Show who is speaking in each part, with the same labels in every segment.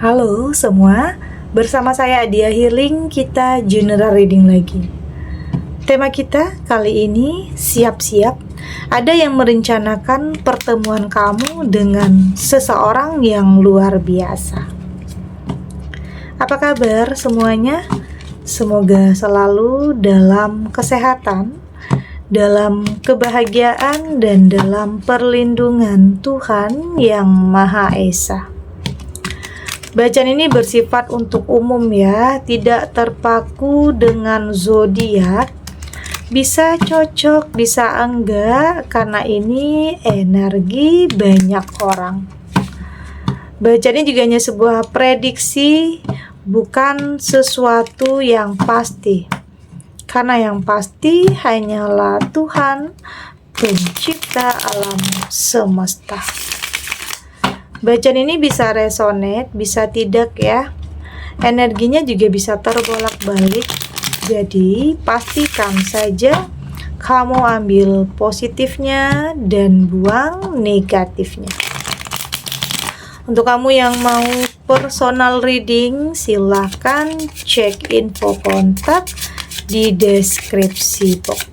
Speaker 1: Halo semua, bersama saya Adia Healing, kita general reading lagi. Tema kita kali ini, siap-siap. Ada yang merencanakan pertemuan kamu dengan seseorang yang luar biasa. Apa kabar semuanya? Semoga selalu dalam kesehatan, dalam kebahagiaan, dan dalam perlindungan Tuhan Yang Maha Esa. Bacaan ini bersifat untuk umum ya, tidak terpaku dengan zodiak. Bisa cocok, bisa enggak, karena ini energi banyak orang. Bacaan ini juga hanya sebuah prediksi, bukan sesuatu yang pasti. Karena yang pasti hanyalah Tuhan, pencipta alam semesta. Bacaan ini bisa resonate, bisa tidak ya. Energinya juga bisa terbolak-balik. Jadi, pastikan saja kamu ambil positifnya dan buang negatifnya. Untuk kamu yang mau personal reading, silahkan cek info kontak di deskripsi box.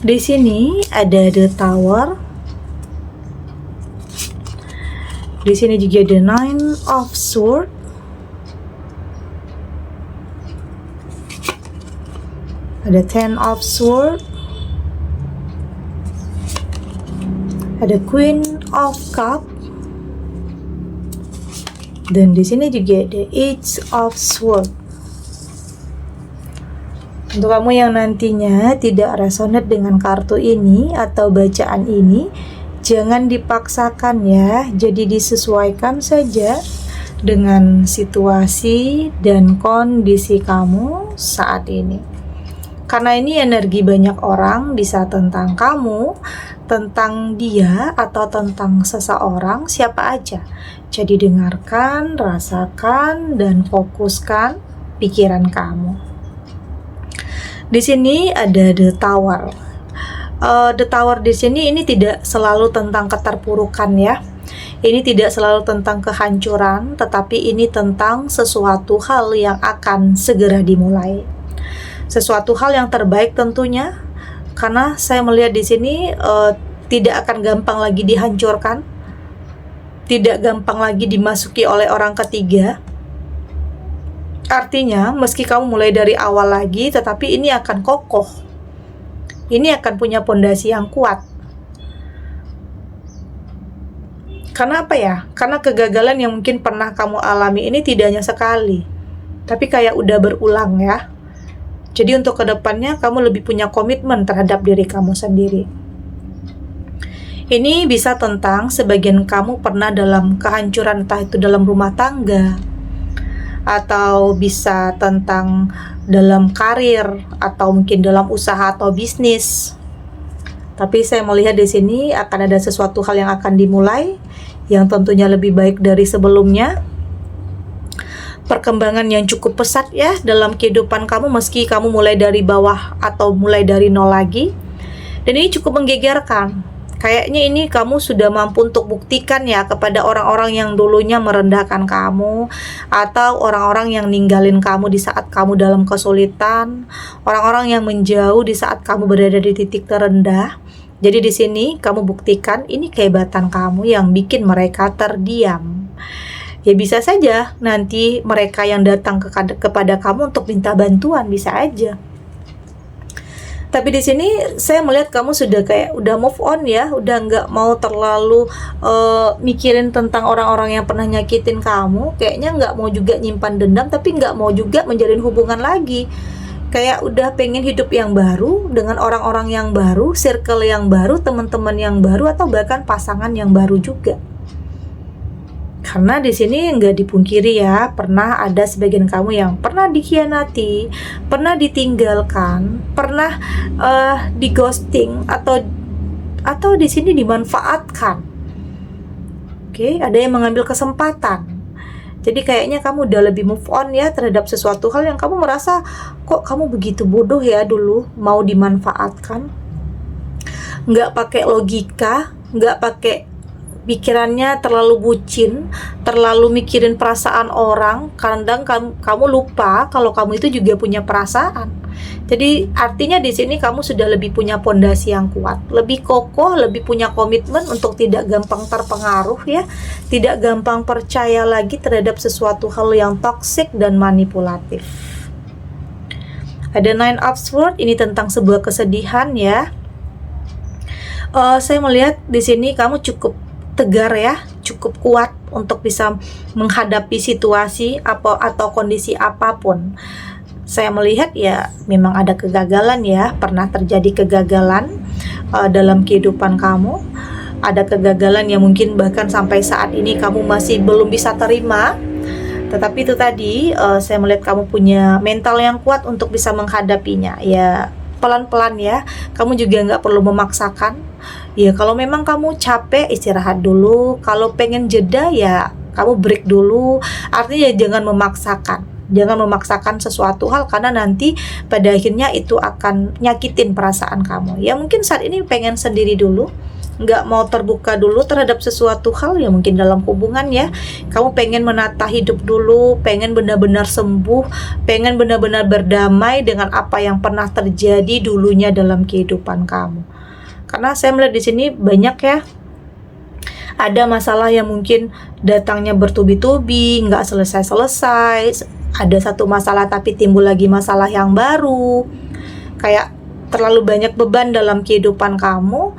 Speaker 1: Di sini ada The Tower. Di sini juga ada Nine of Swords. Ada Ten of Swords. Ada Queen of Cup. Dan di sini juga ada Eight of Swords. Untuk kamu yang nantinya tidak resonate dengan kartu ini atau bacaan ini, jangan dipaksakan ya. Jadi disesuaikan saja dengan situasi dan kondisi kamu saat ini. Karena ini energi banyak orang, bisa tentang kamu, tentang dia, atau tentang seseorang, siapa aja. Jadi dengarkan, rasakan, dan fokuskan pikiran kamu. Di sini ada The Tower. The Tower di sini ini tidak selalu tentang keterpurukan ya. Ini tidak selalu tentang kehancuran, tetapi ini tentang sesuatu hal yang akan segera dimulai. Sesuatu hal yang terbaik tentunya, karena saya melihat di sini tidak akan gampang lagi dihancurkan, tidak gampang lagi dimasuki oleh orang ketiga. Artinya, meski kamu mulai dari awal lagi, tetapi ini akan kokoh. Ini akan punya pondasi yang kuat. Karena apa ya? Karena kegagalan yang mungkin pernah kamu alami ini tidak hanya sekali, tapi kayak udah berulang ya. Jadi untuk kedepannya kamu lebih punya komitmen terhadap diri kamu sendiri. Ini bisa tentang sebagian kamu pernah dalam kehancuran, entah itu dalam rumah tangga, atau bisa tentang dalam karir, atau mungkin dalam usaha atau bisnis. Tapi saya melihat di sini akan ada sesuatu hal yang akan dimulai, yang tentunya lebih baik dari sebelumnya. Perkembangan yang cukup pesat ya dalam kehidupan kamu, meski kamu mulai dari bawah atau mulai dari nol lagi. Dan ini cukup menggegerkan. Kayaknya ini kamu sudah mampu untuk buktikan ya kepada orang-orang yang dulunya merendahkan kamu, atau orang-orang yang ninggalin kamu di saat kamu dalam kesulitan, orang-orang yang menjauh di saat kamu berada di titik terendah. Jadi di sini kamu buktikan ini kehebatan kamu yang bikin mereka terdiam. Ya bisa saja nanti mereka yang datang kepada kamu untuk minta bantuan, bisa aja. Tapi di sini saya melihat kamu sudah kayak udah move on ya, udah nggak mau terlalu mikirin tentang orang-orang yang pernah nyakitin kamu. Kayaknya nggak mau juga nyimpan dendam, tapi nggak mau juga menjalin hubungan lagi. Kayak udah pengen hidup yang baru dengan orang-orang yang baru, circle yang baru, teman-teman yang baru, atau bahkan pasangan yang baru juga. Karena di sini nggak dipungkiri ya, pernah ada sebagian kamu yang pernah dikhianati, pernah ditinggalkan, pernah di ghosting, atau di sini dimanfaatkan. Oke, ada yang mengambil kesempatan. Jadi kayaknya kamu udah lebih move on ya terhadap sesuatu hal yang kamu merasa, kok kamu begitu bodoh ya dulu, mau dimanfaatkan, nggak pakai logika, nggak pakai pikirannya, terlalu bucin, terlalu mikirin perasaan orang. Kadang kamu lupa kalau kamu itu juga punya perasaan. Jadi artinya di sini kamu sudah lebih punya pondasi yang kuat, lebih kokoh, lebih punya komitmen untuk tidak gampang terpengaruh ya, tidak gampang percaya lagi terhadap sesuatu hal yang toksik dan manipulatif. Ada Nine of Swords, ini tentang sebuah kesedihan ya. Saya melihat di sini kamu cukup tegar ya, cukup kuat untuk bisa menghadapi situasi atau kondisi apapun. Saya melihat ya memang ada kegagalan ya, pernah terjadi kegagalan dalam kehidupan kamu. Ada kegagalan yang mungkin bahkan sampai saat ini kamu masih belum bisa terima. Tetapi itu tadi saya melihat kamu punya mental yang kuat untuk bisa menghadapinya ya. Pelan-pelan ya, kamu juga nggak perlu memaksakan ya. Kalau memang kamu capek, istirahat dulu. Kalau pengen jeda ya kamu break dulu. Artinya jangan memaksakan sesuatu hal, karena nanti pada akhirnya itu akan nyakitin perasaan kamu ya. Mungkin saat ini pengen sendiri dulu, nggak mau terbuka dulu terhadap sesuatu hal ya, mungkin dalam hubungan ya. Kamu pengen menata hidup dulu, pengen benar-benar sembuh, pengen benar-benar berdamai dengan apa yang pernah terjadi dulunya dalam kehidupan kamu. Karena saya melihat di sini banyak ya, ada masalah yang mungkin datangnya bertubi-tubi, nggak selesai-selesai. Ada satu masalah tapi timbul lagi masalah yang baru. Kayak terlalu banyak beban dalam kehidupan kamu.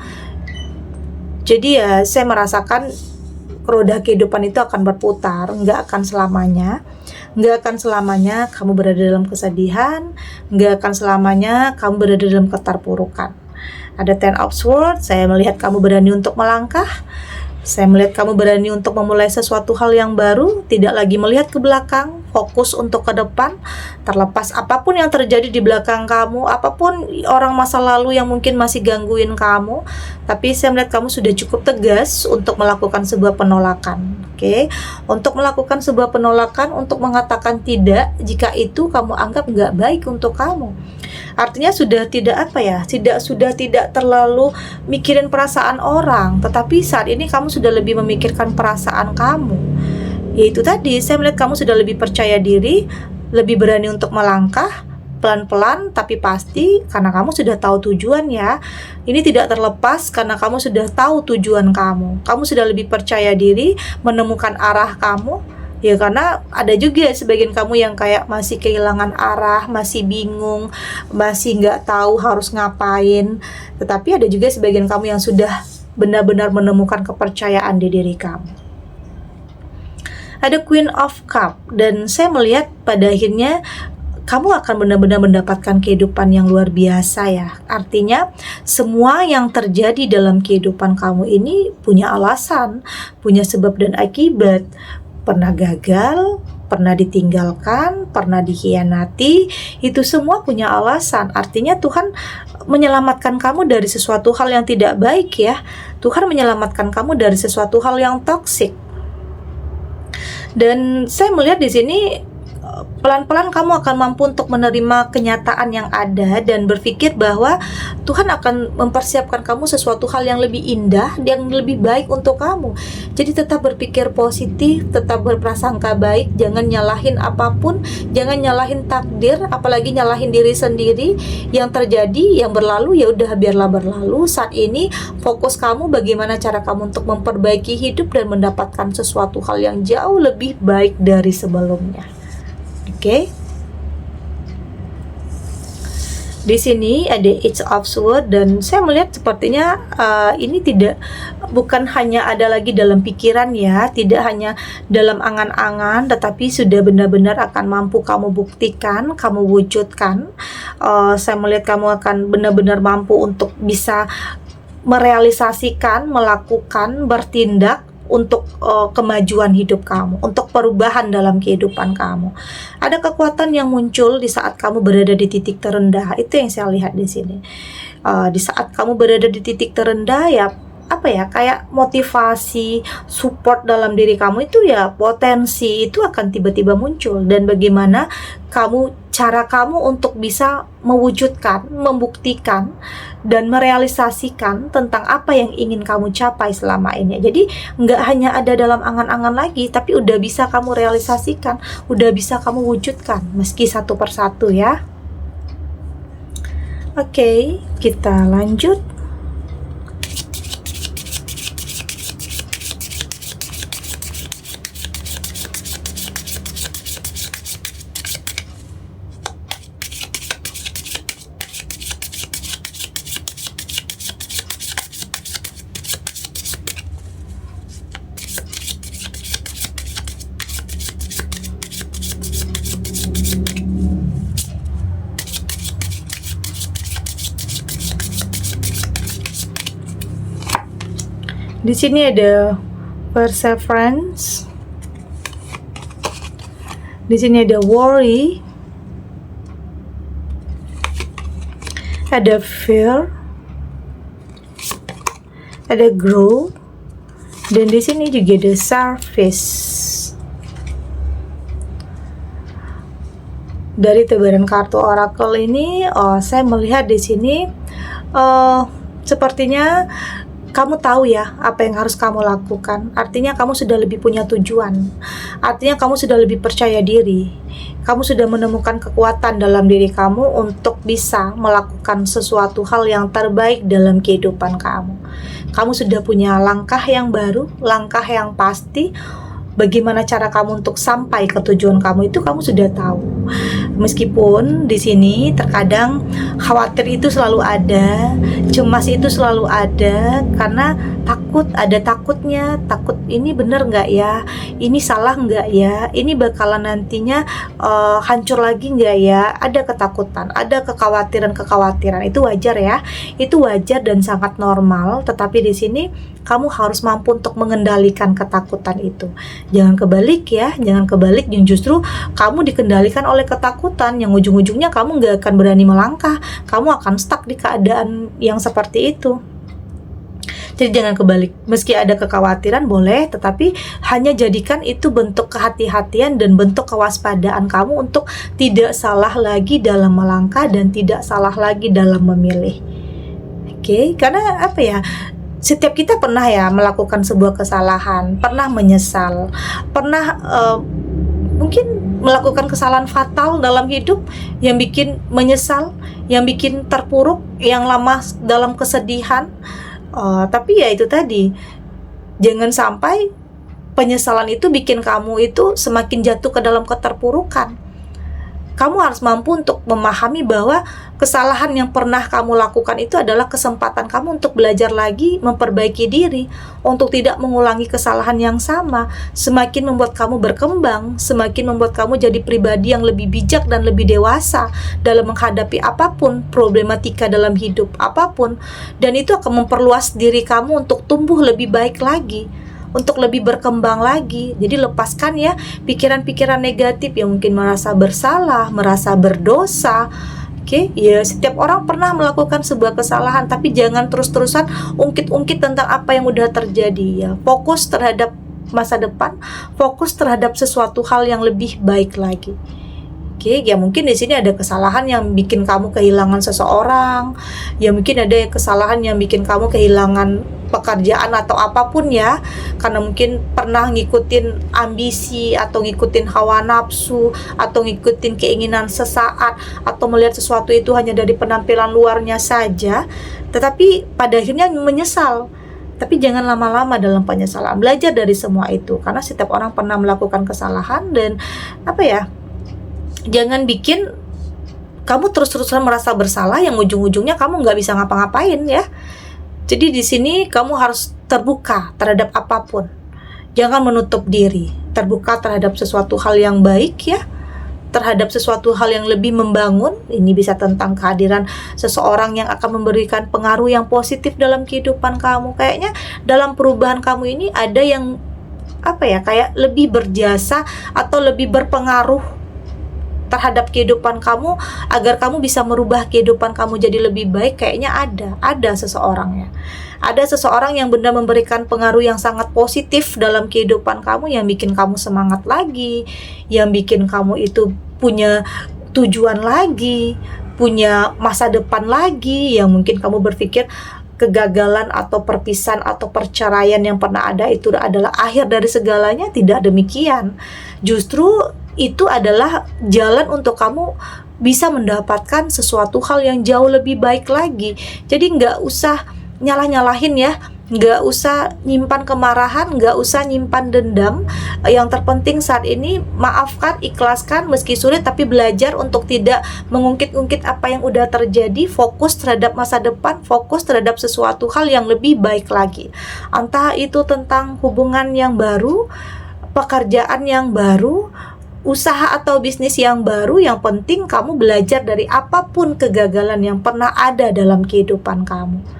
Speaker 1: Jadi ya saya merasakan roda kehidupan itu akan berputar, nggak akan selamanya kamu berada dalam kesedihan, nggak akan selamanya kamu berada dalam keterpurukan. Ada Ten of Swords, saya melihat kamu berani untuk melangkah, saya melihat kamu berani untuk memulai sesuatu hal yang baru, tidak lagi melihat ke belakang, fokus untuk ke depan. Terlepas apapun yang terjadi di belakang kamu, apapun orang masa lalu yang mungkin masih gangguin kamu, tapi saya melihat kamu sudah cukup tegas untuk melakukan sebuah penolakan. Oke, untuk melakukan sebuah penolakan, untuk mengatakan tidak jika itu kamu anggap nggak baik untuk kamu. Artinya sudah tidak terlalu mikirin perasaan orang, tetapi saat ini kamu sudah lebih memikirkan perasaan kamu. Yaitu tadi, saya melihat kamu sudah lebih percaya diri, lebih berani untuk melangkah, pelan-pelan tapi pasti, karena kamu sudah tahu tujuan ya. Ini tidak terlepas karena kamu sudah tahu tujuan kamu. Kamu sudah lebih percaya diri, menemukan arah kamu. Ya karena ada juga sebagian kamu yang kayak masih kehilangan arah, masih bingung, masih nggak tahu harus ngapain. Tetapi ada juga sebagian kamu yang sudah benar-benar menemukan kepercayaan di diri kamu. Ada Queen of Cup, dan saya melihat pada akhirnya kamu akan benar-benar mendapatkan kehidupan yang luar biasa ya. Artinya semua yang terjadi dalam kehidupan kamu ini punya alasan, punya sebab dan akibat. Pernah gagal, pernah ditinggalkan, pernah dikhianati, itu semua punya alasan. Artinya Tuhan menyelamatkan kamu dari sesuatu hal yang tidak baik ya. Tuhan menyelamatkan kamu dari sesuatu hal yang toksik. Dan saya melihat di sini pelan-pelan kamu akan mampu untuk menerima kenyataan yang ada dan berpikir bahwa Tuhan akan mempersiapkan kamu sesuatu hal yang lebih indah, yang lebih baik untuk kamu. Jadi tetap berpikir positif, tetap berprasangka baik, jangan nyalahin apapun, jangan nyalahin takdir, apalagi nyalahin diri sendiri. Yang terjadi, yang berlalu ya udah biarlah berlalu. Saat ini fokus kamu bagaimana cara kamu untuk memperbaiki hidup dan mendapatkan sesuatu hal yang jauh lebih baik dari sebelumnya. Oke. Di sini ada Eight of Swords, dan saya melihat sepertinya ini bukan hanya ada lagi dalam pikiran ya, tidak hanya dalam angan-angan, tetapi sudah benar-benar akan mampu kamu buktikan, kamu wujudkan. Saya melihat kamu akan benar-benar mampu untuk bisa merealisasikan, melakukan, bertindak untuk kemajuan hidup kamu, untuk perubahan dalam kehidupan kamu. Ada kekuatan yang muncul di saat kamu berada di titik terendah. Itu yang saya lihat di sini. Di saat kamu berada di titik terendah ya, apa ya, kayak motivasi, support dalam diri kamu itu ya, potensi itu akan tiba-tiba muncul. Dan bagaimana cara kamu untuk bisa mewujudkan, membuktikan, dan merealisasikan tentang apa yang ingin kamu capai selama ini. Jadi nggak hanya ada dalam angan-angan lagi, tapi udah bisa kamu realisasikan, udah bisa kamu wujudkan, meski satu persatu ya. Oke, kita lanjut. Di sini ada perseverance. Di sini ada worry. Ada fear. Ada grow. Dan di sini juga ada surface. Dari tebaran kartu oracle ini, saya melihat di sini sepertinya kamu tahu ya apa yang harus kamu lakukan. Artinya kamu sudah lebih punya tujuan. Artinya kamu sudah lebih percaya diri. Kamu sudah menemukan kekuatan dalam diri kamu untuk bisa melakukan sesuatu hal yang terbaik dalam kehidupan kamu. Kamu sudah punya langkah yang baru, langkah yang pasti. Bagaimana cara kamu untuk sampai ke tujuan kamu itu kamu sudah tahu. Meskipun di sini terkadang khawatir itu selalu ada, cemas itu selalu ada, karena ada takutnya, takut ini bener nggak ya, ini salah nggak ya, ini bakalan nantinya hancur lagi nggak ya, ada ketakutan, ada kekhawatiran, itu wajar ya, itu wajar dan sangat normal. Tetapi di sini kamu harus mampu untuk mengendalikan ketakutan itu. Jangan kebalik ya, jangan kebalik, yang justru kamu dikendalikan oleh ketakutan, yang ujung-ujungnya kamu nggak akan berani melangkah, kamu akan stuck di keadaan yang seperti itu. Jadi jangan kebalik, meski ada kekhawatiran boleh, tetapi hanya jadikan itu bentuk kehati-hatian dan bentuk kewaspadaan kamu untuk tidak salah lagi dalam melangkah dan tidak salah lagi dalam memilih. Oke, karena apa ya, setiap kita pernah ya melakukan sebuah kesalahan, pernah menyesal, pernah mungkin melakukan kesalahan fatal dalam hidup yang bikin menyesal, yang bikin terpuruk, yang lama dalam kesedihan. Tapi ya itu tadi, jangan sampai penyesalan itu bikin kamu itu semakin jatuh ke dalam keterpurukan. Kamu harus mampu untuk memahami bahwa kesalahan yang pernah kamu lakukan itu adalah kesempatan kamu untuk belajar lagi, memperbaiki diri, untuk tidak mengulangi kesalahan yang sama. Semakin membuat kamu berkembang, semakin membuat kamu jadi pribadi yang lebih bijak dan lebih dewasa dalam menghadapi apapun problematika dalam hidup, apapun. Dan itu akan memperluas diri kamu untuk tumbuh lebih baik lagi, untuk lebih berkembang lagi. Jadi lepaskan ya pikiran-pikiran negatif yang mungkin merasa bersalah, merasa berdosa. Oke, ya setiap orang pernah melakukan sebuah kesalahan, tapi jangan terus-terusan ungkit-ungkit tentang apa yang udah terjadi ya. Fokus terhadap masa depan, fokus terhadap sesuatu hal yang lebih baik lagi. Oke, ya mungkin di sini ada kesalahan yang bikin kamu kehilangan seseorang, ya mungkin ada kesalahan yang bikin kamu kehilangan pekerjaan atau apapun ya, karena mungkin pernah ngikutin ambisi atau ngikutin hawa nafsu atau ngikutin keinginan sesaat atau melihat sesuatu itu hanya dari penampilan luarnya saja, tetapi pada akhirnya menyesal. Tapi jangan lama-lama dalam penyesalan, belajar dari semua itu, karena setiap orang pernah melakukan kesalahan. Dan apa ya, jangan bikin kamu terus-terusan merasa bersalah yang ujung-ujungnya kamu nggak bisa ngapa-ngapain ya. Jadi di sini kamu harus terbuka terhadap apapun. Jangan menutup diri, terbuka terhadap sesuatu hal yang baik ya, terhadap sesuatu hal yang lebih membangun. Ini bisa tentang kehadiran seseorang yang akan memberikan pengaruh yang positif dalam kehidupan kamu. Kayaknya dalam perubahan kamu ini ada yang apa ya, kayak lebih berjasa atau lebih berpengaruh terhadap kehidupan kamu, agar kamu bisa merubah kehidupan kamu jadi lebih baik. Kayaknya ada seseorang ya, Ada seseorang yang benar memberikan pengaruh yang sangat positif dalam kehidupan kamu, yang bikin kamu semangat lagi, yang bikin kamu itu punya tujuan lagi, punya masa depan lagi, yang mungkin kamu berpikir kegagalan atau perpisahan atau perceraian yang pernah ada itu adalah akhir dari segalanya. Tidak demikian. Justru itu adalah jalan untuk kamu bisa mendapatkan sesuatu hal yang jauh lebih baik lagi. Jadi nggak usah nyalah-nyalahin ya, nggak usah nyimpan kemarahan, nggak usah nyimpan dendam. Yang terpenting saat ini maafkan, ikhlaskan meski sulit, tapi belajar untuk tidak mengungkit-ungkit apa yang udah terjadi. Fokus terhadap masa depan, fokus terhadap sesuatu hal yang lebih baik lagi. Entah itu tentang hubungan yang baru, pekerjaan yang baru, usaha atau bisnis yang baru. Yang penting kamu belajar dari apapun kegagalan yang pernah ada dalam kehidupan kamu.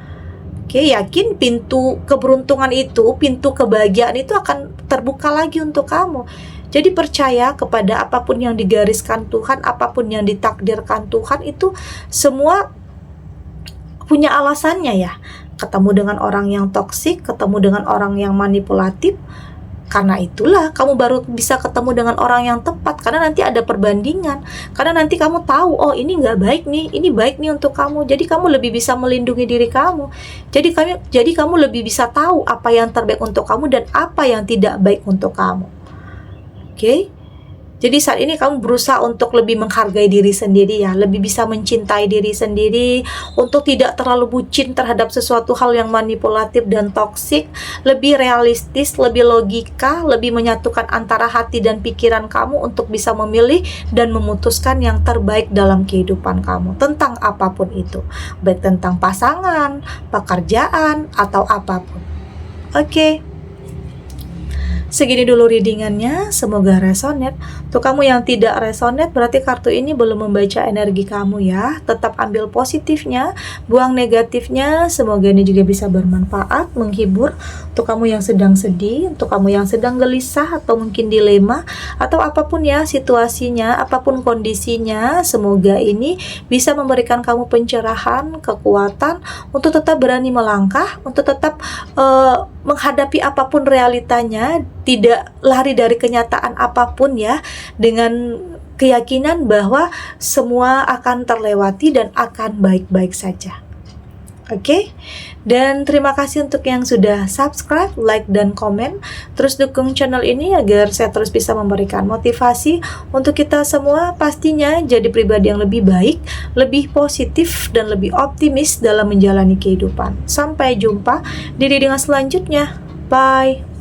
Speaker 1: Oke, yakin pintu keberuntungan itu, pintu kebahagiaan itu akan terbuka lagi untuk kamu. Jadi percaya kepada apapun yang digariskan Tuhan, apapun yang ditakdirkan Tuhan, itu semua punya alasannya ya. Ketemu dengan orang yang toksik, ketemu dengan orang yang manipulatif, karena itulah kamu baru bisa ketemu dengan orang yang tepat. Karena nanti ada perbandingan. Karena nanti kamu tahu, oh ini nggak baik nih, ini baik nih untuk kamu. Jadi kamu lebih bisa melindungi diri kamu. Jadi kamu lebih bisa tahu apa yang terbaik untuk kamu dan apa yang tidak baik untuk kamu. Oke? Jadi saat ini kamu berusaha untuk lebih menghargai diri sendiri ya, lebih bisa mencintai diri sendiri, untuk tidak terlalu bucin terhadap sesuatu hal yang manipulatif dan toksik, lebih realistis, lebih logika, lebih menyatukan antara hati dan pikiran kamu untuk bisa memilih dan memutuskan yang terbaik dalam kehidupan kamu, tentang apapun itu, baik tentang pasangan, pekerjaan, atau apapun. Oke. Segini dulu readingannya, semoga resonate. Untuk kamu yang tidak resonate, berarti kartu ini belum membaca energi kamu ya. Tetap ambil positifnya, buang negatifnya. Semoga ini juga bisa bermanfaat, menghibur. Untuk kamu yang sedang sedih, untuk kamu yang sedang gelisah atau mungkin dilema, atau apapun ya situasinya, apapun kondisinya, semoga ini bisa memberikan kamu pencerahan, kekuatan untuk tetap berani melangkah, untuk tetap menghadapi apapun realitanya, tidak lari dari kenyataan apapun ya, dengan keyakinan bahwa semua akan terlewati dan akan baik-baik saja. Oke? Dan terima kasih untuk yang sudah subscribe, like, dan komen. Terus dukung channel ini agar saya terus bisa memberikan motivasi untuk kita semua pastinya jadi pribadi yang lebih baik, lebih positif, dan lebih optimis dalam menjalani kehidupan. Sampai jumpa di readingan selanjutnya. Bye!